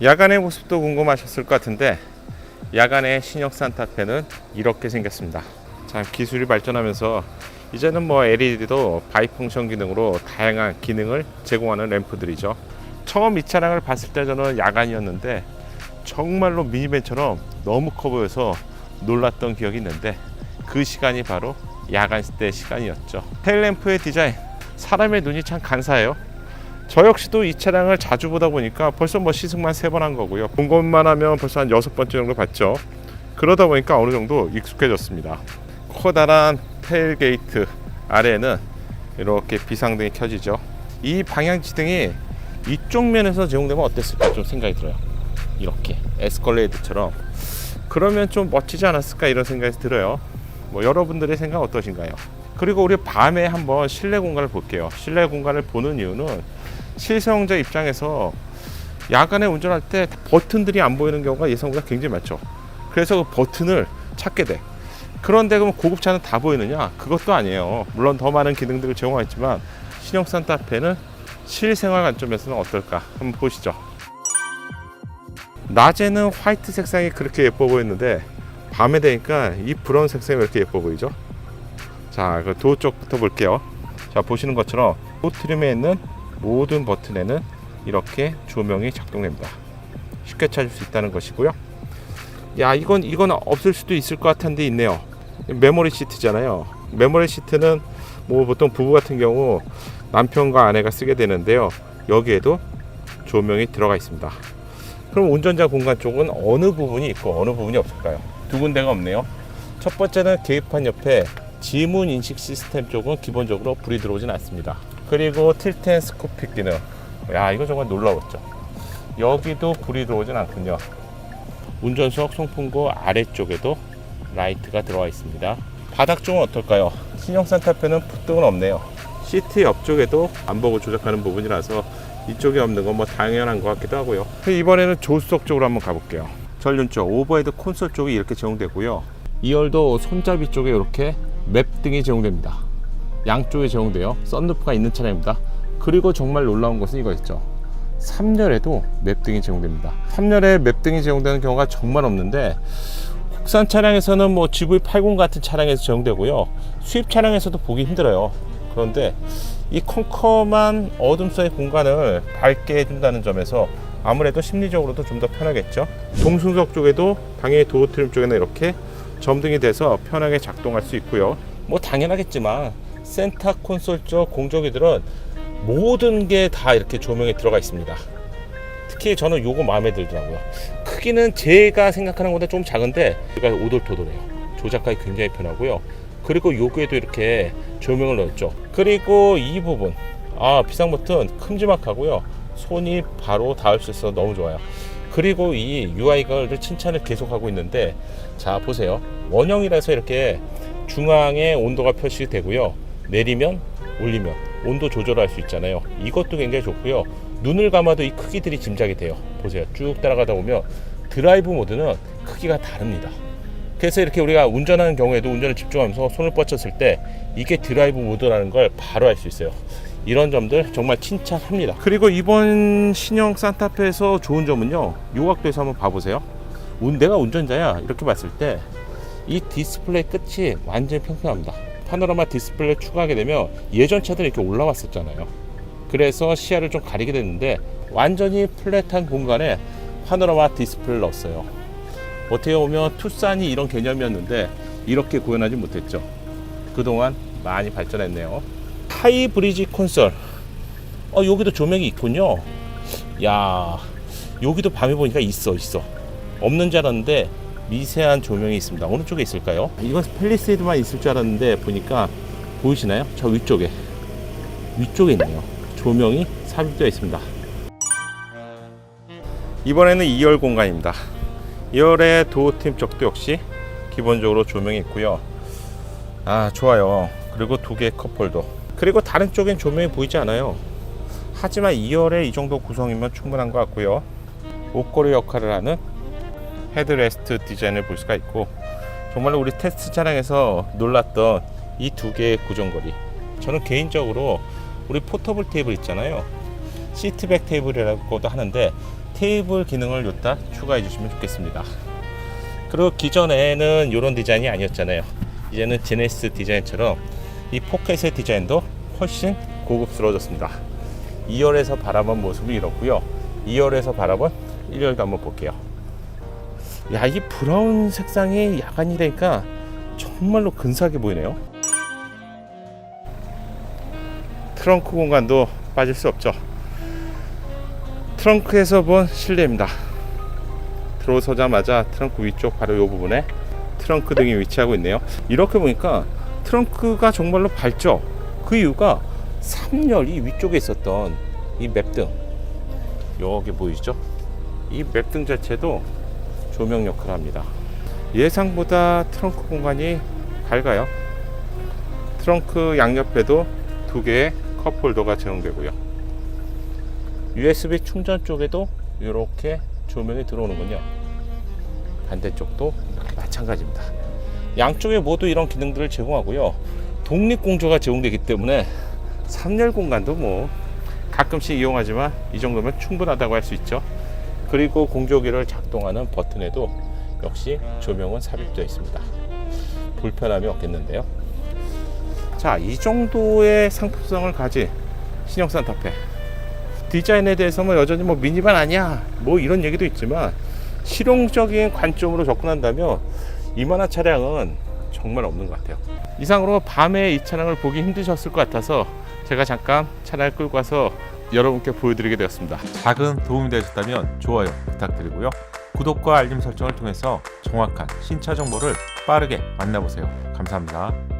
야간의 모습도 궁금하셨을 것 같은데 야간의 신형 산타페는 이렇게 생겼습니다. 참 기술이 발전하면서 이제는 뭐 LED도 바이펑션 기능으로 다양한 기능을 제공하는 램프들이죠. 처음 이 차량을 봤을 때 저는 야간이었는데 정말로 미니밴처럼 너무 커 보여서 놀랐던 기억이 있는데 그 시간이 바로 야간 때 시간이었죠. 테일램프의 디자인, 사람의 눈이 참 간사해요. 저 역시도 이 차량을 자주 보다 보니까 벌써 뭐 시승만 3번 한 거고요. 본 것만 하면 벌써 한 6번째 정도 봤죠. 그러다 보니까 어느 정도 익숙해졌습니다. 커다란 테일게이트 아래에는 이렇게 비상등이 켜지죠. 이 방향지등이 이쪽 면에서 제공되면 어땠을까 좀 생각이 들어요. 이렇게 에스컬레이드처럼 그러면 좀 멋지지 않았을까 이런 생각이 들어요. 뭐 여러분들의 생각 어떠신가요? 그리고 우리 밤에 한번 실내 공간을 볼게요. 실내 공간을 보는 이유는 실사용자 입장에서 야간에 운전할 때 버튼들이 안 보이는 경우가 예상보다 굉장히 많죠. 그래서 그 버튼을 찾게 돼. 그런데 그럼 고급차는 다 보이느냐? 그것도 아니에요. 물론 더 많은 기능들을 제공하지만 신형 산타페는 실생활 관점에서는 어떨까 한번 보시죠. 낮에는 화이트 색상이 그렇게 예뻐 보였는데 밤에 되니까 이 브라운 색상이 왜 이렇게 예뻐 보이죠? 자, 그 도어 쪽부터 볼게요. 자, 보시는 것처럼 도어 트림에 있는 모든 버튼에는 이렇게 조명이 작동됩니다. 쉽게 찾을 수 있다는 것이고요. 야, 이건 없을 수도 있을 것 같은데 있네요. 메모리 시트잖아요. 메모리 시트는 뭐 보통 부부 같은 경우 남편과 아내가 쓰게 되는데요. 여기에도 조명이 들어가 있습니다. 그럼 운전자 공간 쪽은 어느 부분이 있고 어느 부분이 없을까요? 두 군데가 없네요. 첫 번째는 계기판 옆에 지문 인식 시스템 쪽은 기본적으로 불이 들어오진 않습니다. 그리고 틸트 앤 스코픽 기능, 야, 이거 정말 놀라웠죠. 여기도 불이 들어오진 않군요. 운전석 송풍구 아래쪽에도 라이트가 들어와 있습니다. 바닥 쪽은 어떨까요? 신형 산타페는 풋등은 없네요. 시트 옆쪽에도 안 보고 조작하는 부분이라서 이쪽에 없는 건 뭐 당연한 것 같기도 하고요. 이번에는 조수석 쪽으로 한번 가볼게요. 전륜 쪽 오버헤드 콘솔 쪽이 이렇게 제공되고요. 2열도 손잡이 쪽에 이렇게 맵등이 제공됩니다. 양쪽에 제공돼요. 썬루프가 있는 차량입니다. 그리고 정말 놀라운 것은 이거였죠. 3열에도 맵등이 제공됩니다. 3열에 맵등이 제공되는 경우가 정말 없는데 국산 차량에서는 뭐 GV80 같은 차량에서 제공되고요. 수입 차량에서도 보기 힘들어요. 그런데 이 컴컴한 어둠 속의 공간을 밝게 해준다는 점에서 아무래도 심리적으로도 좀 더 편하겠죠. 동승석 쪽에도 당연히 도어 트림 쪽에는 이렇게 점등이 돼서 편하게 작동할 수 있고요. 뭐 당연하겠지만 센터 콘솔 쪽 공조기들은 모든 게 다 이렇게 조명이 들어가 있습니다. 특히 저는 요거 마음에 들더라고요. 크기는 제가 생각하는 것보다 좀 작은데 얘가 오돌토돌해요. 조작하기 굉장히 편하고요. 그리고 여기에도 이렇게 조명을 넣었죠. 그리고 이 부분, 비상 버튼 큼지막하고요. 손이 바로 닿을 수 있어서 너무 좋아요. 그리고 이 UI를 칭찬을 계속하고 있는데, 자 보세요. 원형이라서 이렇게 중앙에 온도가 표시가 되고요. 내리면 올리면 온도 조절할 수 있잖아요. 이것도 굉장히 좋고요. 눈을 감아도 이 크기들이 짐작이 돼요. 보세요. 쭉 따라가다 보면 드라이브 모드는 크기가 다릅니다. 그래서 이렇게 우리가 운전하는 경우에도 운전을 집중하면서 손을 뻗쳤을 때 이게 드라이브 모드라는 걸 바로 알 수 있어요. 이런 점들 정말 칭찬합니다. 그리고 이번 신형 산타페에서 좋은 점은요, 요 각도에서 한번 봐보세요. 내가 운전자야 이렇게 봤을 때 이 디스플레이 끝이 완전히 평평합니다. 파노라마 디스플레이 추가하게 되면 예전 차들이 이렇게 올라왔었잖아요. 그래서 시야를 좀 가리게 됐는데 완전히 플랫한 공간에 파노라마 디스플레이를 넣었어요. 어떻게 보면 투싼이 이런 개념이었는데 이렇게 구현하지 못했죠. 그동안 많이 발전했네요. 하이브리지 콘솔, 여기도 조명이 있군요. 야, 여기도 밤에 보니까 있어. 없는 줄 알았는데 미세한 조명이 있습니다. 어느 쪽에 있을까요? 이건 팰리세이드만 있을 줄 알았는데 보니까 보이시나요? 저 위쪽에 있네요. 조명이 삽입되어 있습니다. 이번에는 2열 공간입니다. 2열의 도어 트림 쪽도 역시 기본적으로 조명이 있고요. 좋아요. 그리고 2개의 컵홀더, 그리고 다른 쪽엔 조명이 보이지 않아요. 하지만 2열에 이 정도 구성이면 충분한 것 같고요. 옷걸이 역할을 하는 헤드레스트 디자인을 볼 수가 있고, 정말로 우리 테스트 차량에서 놀랐던 이 2개의 고정거리, 저는 개인적으로 우리 포터블 테이블 있잖아요. 시트백 테이블이라고도 하는데 테이블 기능을 여기다 추가해 주시면 좋겠습니다. 그리고 기존에는 이런 디자인이 아니었잖아요. 이제는 제네시스 디자인처럼 이 포켓의 디자인도 훨씬 고급스러워졌습니다. 2열에서 바라본 모습이 이렇고요. 2열에서 바라본 1열도 한번 볼게요. 야, 이 브라운 색상이 야간이 되니까 정말로 근사하게 보이네요. 트렁크 공간도 빠질 수 없죠. 트렁크에서 본 실내입니다. 들어서자마자 트렁크 위쪽 바로 이 부분에 트렁크 등이 위치하고 있네요. 이렇게 보니까 트렁크가 정말로 밝죠. 그 이유가 3열 이 위쪽에 있었던 이 맵등, 여기 보이죠? 이 맵등 자체도 조명 역할을 합니다. 예상보다 트렁크 공간이 밝아요. 트렁크 양옆에도 2개의 컵홀더가 제공되고요. USB 충전 쪽에도 이렇게 조명이 들어오는군요. 반대쪽도 마찬가지입니다. 양쪽에 모두 이런 기능들을 제공하고요. 독립공조가 제공되기 때문에 3열 공간도 뭐 가끔씩 이용하지만 이 정도면 충분하다고 할 수 있죠. 그리고 공조기를 작동하는 버튼에도 역시 조명은 삽입되어 있습니다. 불편함이 없겠는데요. 자, 이 정도의 상품성을 가진 신형 산타페. 디자인에 대해서 뭐 여전히 뭐 미니반 아니야 뭐 이런 얘기도 있지만 실용적인 관점으로 접근한다면 이만한 차량은 정말 없는 것 같아요. 이상으로 밤에 이 차량을 보기 힘드셨을 것 같아서 제가 잠깐 차량을 끌고 와서 여러분께 보여드리게 되었습니다. 작은 도움이 되셨다면 좋아요 부탁드리고요. 구독과 알림 설정을 통해서 정확한 신차 정보를 빠르게 만나보세요. 감사합니다.